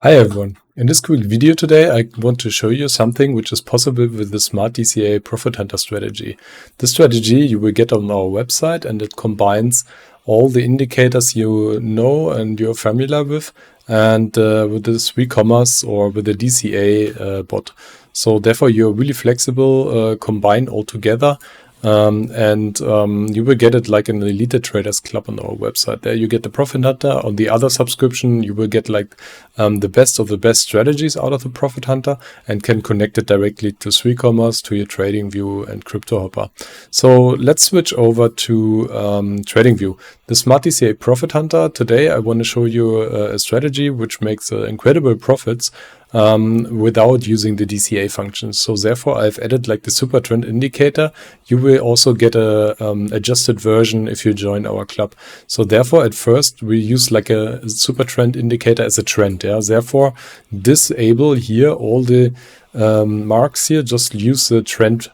Hi everyone. In this quick video today, I want to show you something which is possible with the Smart DCA Profit Hunter strategy. This strategy you will get on our website, and it combines all the indicators you know and you're familiar with, and with this e-commerce or with the DCA bot. So therefore you're really flexible, combine all together. You will get it like an Elite Traders Club on our website. There you get the Profit Hunter. On the other subscription, you will get like the best of the best strategies out of the Profit Hunter and can connect it directly to TradingView, to your TradingView and CryptoHopper. So let's switch over to TradingView. The Smart DCA Profit Hunter. Today I want to show you a strategy which makes incredible profits without using the DCA functions. So therefore I've added like the super trend indicator. You will also get a adjusted version if you join our club. So therefore at first we use like a super trend indicator as a trend. Yeah. Therefore disable here all the marks here, just use the trend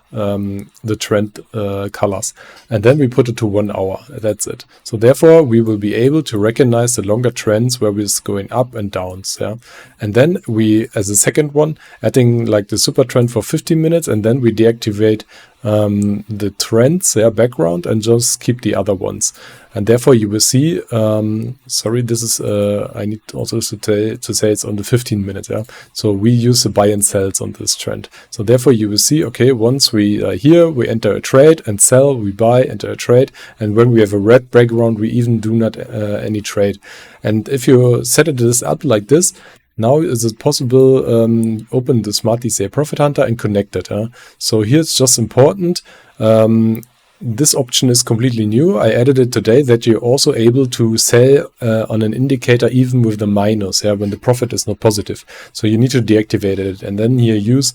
colors, and then we put it to 1 hour. That's it. So therefore we will be able to recognize the longer trends where we're going up and downs. Yeah, and then we, as a second one, adding like the super trend for 15 minutes, and then we deactivate the trends, background, and just keep the other ones. And therefore you will see, sorry, this is, I need also to say it's on the 15 minutes. Yeah. So we use the buy and sells on this trend. So therefore you will see, okay, once we are here, we enter a trade and sell, we buy, enter a trade. And when we have a red background, we even do not any trade. And if you set this up like this, now is it possible, open the Smart DCA Profit Hunter and connect it. So here it's just important. This option is completely new. I added it today, that you're also able to sell on an indicator even with the minus, when the profit is not positive. So you need to deactivate it, and then here use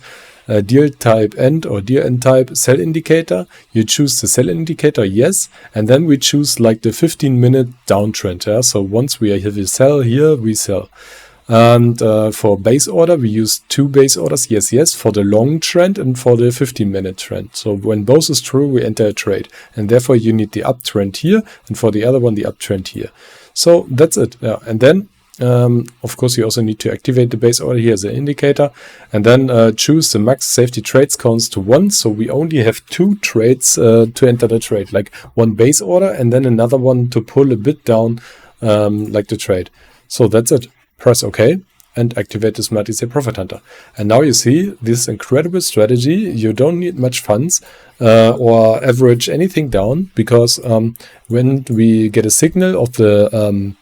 deal type end or deal end type sell indicator. You choose the sell indicator, yes, and then we choose like the 15-minute downtrend. So once we have a sell here, we sell. And for base order, we use 2 base orders, yes, for the long trend and for the 15-minute trend. So when both is true, we enter a trade. And therefore you need the uptrend here, and for the other one, the uptrend here. So that's it. Yeah. And then, of course, you also need to activate the base order here as an indicator, and then choose the max safety trades counts to 1. So we only have 2 trades to enter the trade, like 1 base order and then another one to pull a bit down, like the trade. So that's it. Press OK and activate the Smart DCA Profit Hunter. And now you see this incredible strategy. You don't need much funds or average anything down, because when we get a signal of the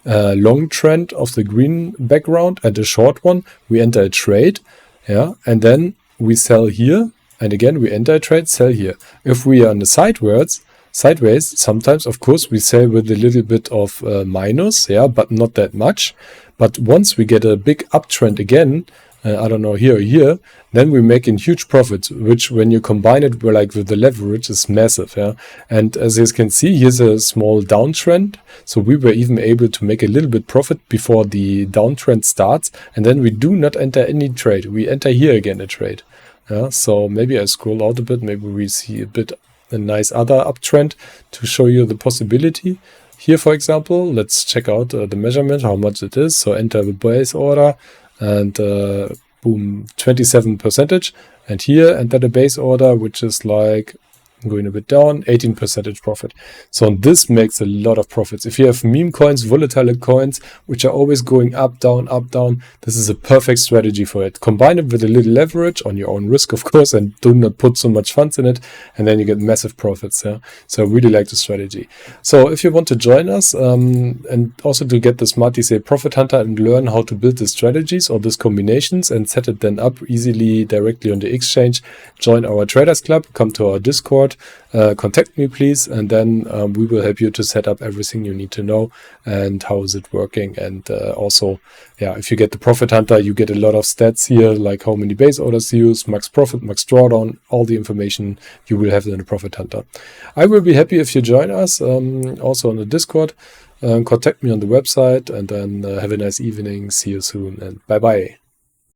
long trend of the green background and a short one, we enter a trade, and then we sell here, and again we enter a trade, sell here. If we are on the sideways, sometimes of course we sell with a little bit of minus, but not that much. But once we get a big uptrend again, I don't know, here or here, then we make in huge profits, which when you combine it with the leverage is massive. And as you can see, here's a small downtrend. So we were even able to make a little bit profit before the downtrend starts. And then we do not enter any trade. We enter here again a trade. So maybe I scroll out a bit. Maybe we see a nice other uptrend to show you the possibility. Here, for example, let's check out the measurement, how much it is. So enter the base order and boom, 27%. And here enter the base order, which is like, going a bit down, 18% profit. So this makes a lot of profits. If you have meme coins, volatile coins, which are always going up, down, this is a perfect strategy for it. Combine it with a little leverage on your own risk, of course, and do not put so much funds in it, and then you get massive profits. So I really like the strategy. So if you want to join us and also to get the Smart DCA Profit Hunter and learn how to build the strategies or these combinations and set it then up easily directly on the exchange, join our Traders Club, come to our Discord, contact me please, and then we will help you to set up everything you need to know and how is it working. And also, if you get the Profit Hunter, you get a lot of stats here, like how many base orders you use, max profit, max drawdown, all the information you will have in the Profit Hunter. I will be happy if you join us also on the Discord. Contact me on the website, and then have a nice evening. See you soon, and bye bye.